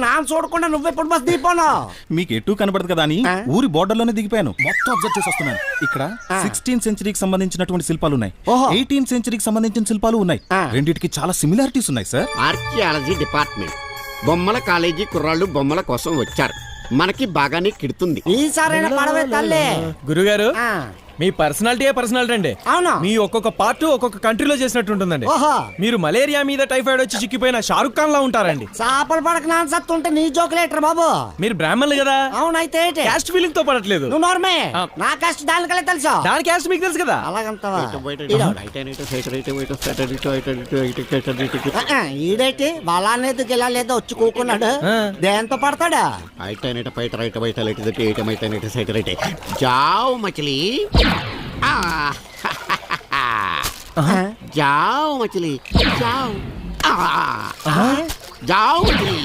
నాన్న చూడకుండా నువ్వెప్పుడు బస్ దిగిపోను. మీకు ఎటు కనబడదు కదా అని ఊరి బోర్డర్ లోనే దిగిపోయాను. మొత్తం అబ్జర్వ్ చేసి వస్తున్నాను. ఇక్కడ 16th సెంచరీకి సంబంధించినటువంటి శిల్పాలు ఉన్నాయి, 18th సెంచరీకి సంబంధించిన శిల్పాలు ఉన్నాయి. రెండిటికి చాలా సిమిలారిటీస్ ఉన్నాయి సార్. ఆర్కియాలజీ డిపార్ట్మెంట్ బొమ్మల కాలేజీ కుర్రాళ్ళు బొమ్మల కోసం వచ్చారు. మనకి బాగానే కిడుతుంది. ఈసారైనా పడవే తల్లి. గురుగారు మీ పర్సనాలిటీ అండి. అవునా? మీ ఒక్కొక్క పార్ట్ ఒక్కొక్క కంట్రీలో చేసినట్టు ఉంటుందండి. ఓహో, మీరు మలేరియా మీద టైఫాయిడ్ వచ్చి చిక్కిపోయిన షారుఖ్ ఖాన్ లా ఉంటారండి. చేపలు పడక నాన్న సత్తుంటే నీ జోకులేటర్ బాబు. మీరు బ్రాహ్మణులు కదా. అవునైతే క్యాస్ట్ ఫీలింగ్ తో పడట్లేదు. నువ్వు నోర్మే. నా కష్ట దానికలే తెలుసా? దాని క్యాస్ట్ మీకు తెలుసు కదా. అలాగంతవా? ఈడేటి బలానేది గిలాలేదో వచ్చి కూకున్నాడు. దేంతో పడతాడా? जाओ मछली जाओ मछली जाओ जाओ मछली